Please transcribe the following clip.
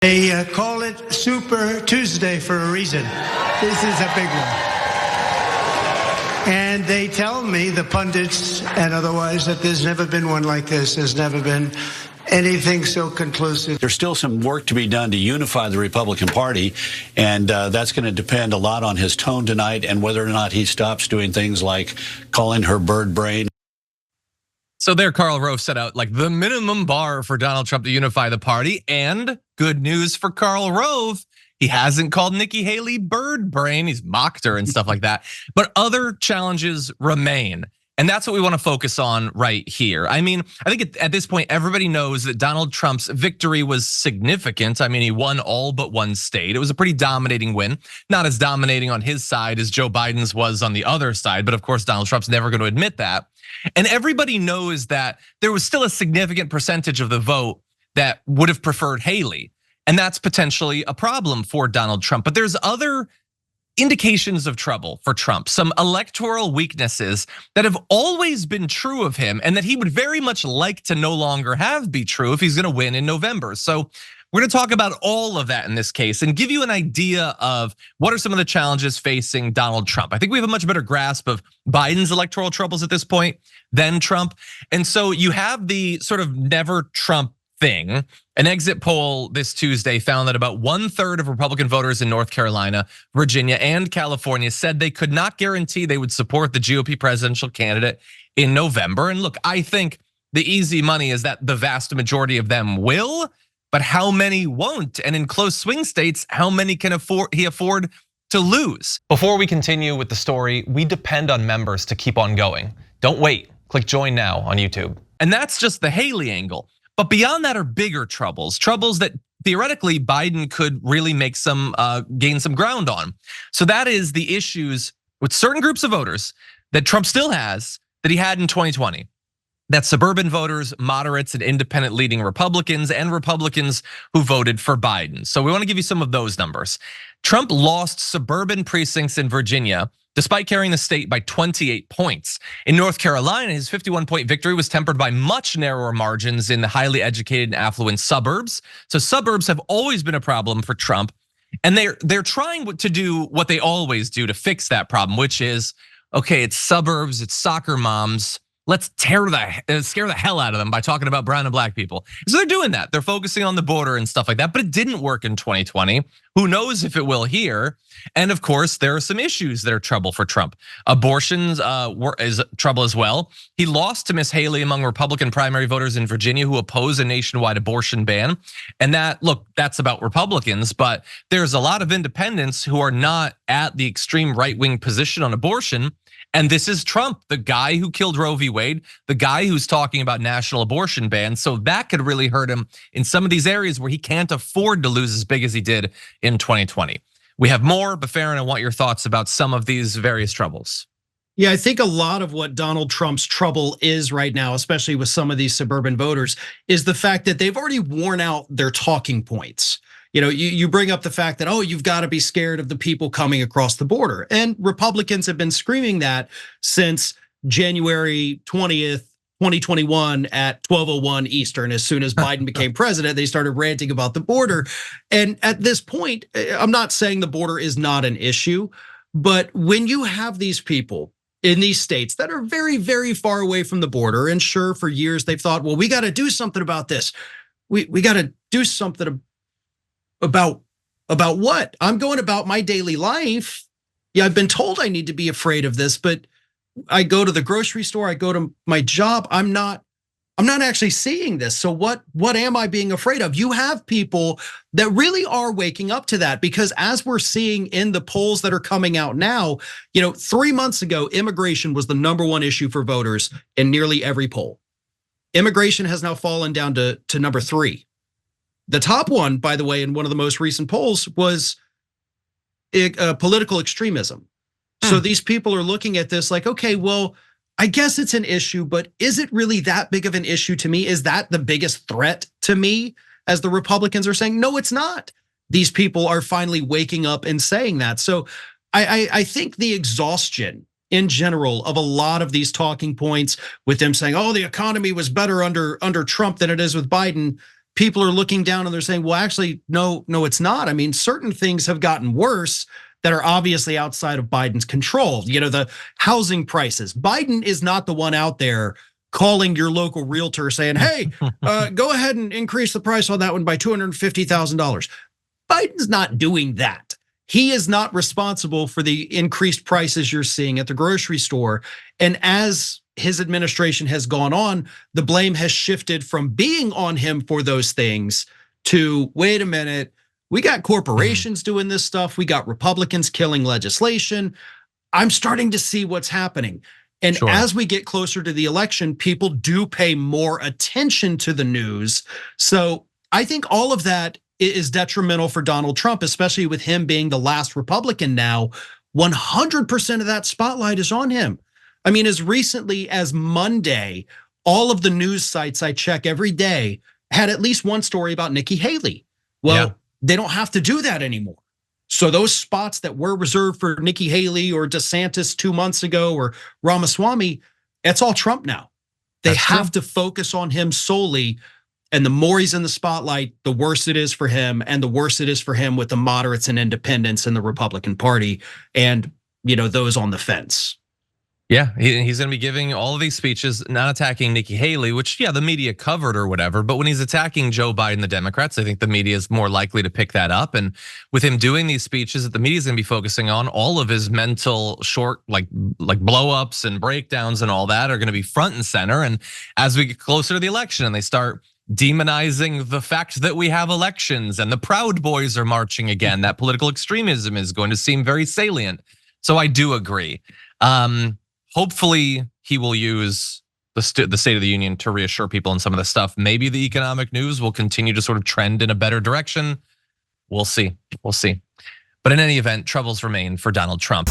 They call it Super Tuesday for a reason. This is a big one. And they tell me, the pundits and otherwise, that there's never been one like this. There's never been anything so conclusive. There's still some work to be done to unify the Republican Party, and that's going to depend a lot on his tone tonight and whether or not he stops doing things like calling her bird brain. So there, Karl Rove set out like the minimum bar for Donald Trump to unify the party, and good news for Karl Rove, he hasn't called Nikki Haley bird brain. He's mocked her and stuff like that. But other challenges remain. And that's what we want to focus on right here. I mean, I think at this point, everybody knows that Donald Trump's victory was significant. I mean, he won all but one state. It was a pretty dominating win. Not as dominating on his side as Joe Biden's was on the other side. But of course, Donald Trump's never going to admit that. And everybody knows that there was still a significant percentage of the vote that would have preferred Haley. And that's potentially a problem for Donald Trump. But there's other indications of trouble for Trump, some electoral weaknesses that have always been true of him and that he would very much like to no longer have be true if he's going to win in November. So we're going to talk about all of that in this case and give you an idea of what are some of the challenges facing Donald Trump. I think we have a much better grasp of Biden's electoral troubles at this point than Trump. And so you have the sort of never Trump thing. An exit poll this Tuesday found that about 1/3 of Republican voters in North Carolina, Virginia, and California said they could not guarantee they would support the GOP presidential candidate in November. And look, I think the easy money is that the vast majority of them will, but how many won't? And in close swing states, how many can he afford to lose? Before we continue with the story, we depend on members to keep on going. Don't wait, click join now on YouTube. And that's just the Haley angle. But beyond that are bigger troubles that theoretically Biden could really make gain some ground on. So that is the issues with certain groups of voters that Trump still has that he had in 2020. That's suburban voters, moderates, and independent leading Republicans, and Republicans who voted for Biden. So we want to give you some of those numbers. Trump lost suburban precincts in Virginia despite carrying the state by 28 points. In North Carolina, his 51-point victory was tempered by much narrower margins in the highly educated and affluent suburbs. So suburbs have always been a problem for Trump. And they're trying to do what they always do to fix that problem, which is, okay, it's suburbs, it's soccer moms. Let's scare the hell out of them by talking about brown and black people. So they're doing that. They're focusing on the border and stuff like that, but it didn't work in 2020. Who knows if it will here? And of course, there are some issues that are trouble for Trump. Abortions is trouble as well. He lost to Miss Haley among Republican primary voters in Virginia who oppose a nationwide abortion ban. And that's about Republicans, but there's a lot of independents who are not at the extreme right-wing position on abortion. And this is Trump, the guy who killed Roe v. Wade, the guy who's talking about national abortion bans. So that could really hurt him in some of these areas where he can't afford to lose as big as he did in 2020. We have more, but Farron, I want your thoughts about some of these various troubles. Yeah, I think a lot of what Donald Trump's trouble is right now, especially with some of these suburban voters, is the fact that they've already worn out their talking points. You know, you bring up the fact that, oh, you've got to be scared of the people coming across the border. And Republicans have been screaming that since January 20th, 2021 at 12:01 Eastern. As soon as Biden became president, they started ranting about the border. And at this point, I'm not saying the border is not an issue, but when you have these people in these states that are very, very far away from the border, and sure, for years they've thought, well, we got to do something about this. We got to do something about what? I'm going about my daily life. Yeah, I've been told I need to be afraid of this, but I go to the grocery store, I go to my job, I'm not actually seeing this. So what am I being afraid of? You have people that really are waking up to that, because as we're seeing in the polls that are coming out now, 3 months ago, immigration was the #1 issue for voters in nearly every poll. Immigration has now fallen down to number 3. The top one, by the way, in one of the most recent polls was political extremism. So these people are looking at this like, okay, well, I guess it's an issue, but is it really that big of an issue to me? Is that the biggest threat to me, as the Republicans are saying? No, it's not. These people are finally waking up and saying that. So I think the exhaustion in general of a lot of these talking points with them saying, oh, the economy was better under Trump than it is with Biden. people are looking down and they're saying, well, actually, no, it's not. I mean, certain things have gotten worse that are obviously outside of Biden's control. The housing prices. Biden is not the one out there calling your local realtor saying, hey, go ahead and increase the price on that one by $250,000. Biden's not doing that. He is not responsible for the increased prices you're seeing at the grocery store. And as his administration has gone on, the blame has shifted from being on him for those things to, wait a minute, we got corporations doing this stuff. We got Republicans killing legislation. I'm starting to see what's happening. And as we get closer to the election, people do pay more attention to the news. So I think all of that is detrimental for Donald Trump, especially with him being the last Republican now. 100% of that spotlight is on him. I mean, as recently as Monday, all of the news sites I check every day had at least one story about Nikki Haley. Well, they don't have to do that anymore. So those spots that were reserved for Nikki Haley or DeSantis 2 months ago or Ramaswamy, it's all Trump now. They have to focus on him solely. And the more he's in the spotlight, the worse it is for him, and the worse it is for him with the moderates and independents in the Republican Party and those on the fence. Yeah, he's going to be giving all of these speeches, not attacking Nikki Haley, which, the media covered or whatever. But when he's attacking Joe Biden, the Democrats, I think the media is more likely to pick that up. And with him doing these speeches, the media is going to be focusing on all of his mental short, like blow-ups and breakdowns and all that are going to be front and center. And as we get closer to the election and they start demonizing the fact that we have elections and the Proud Boys are marching again, that political extremism is going to seem very salient. So I do agree. Hopefully he will use the State of the Union to reassure people on some of the stuff. Maybe the economic news will continue to sort of trend in a better direction. We'll see. But in any event, troubles remain for Donald Trump.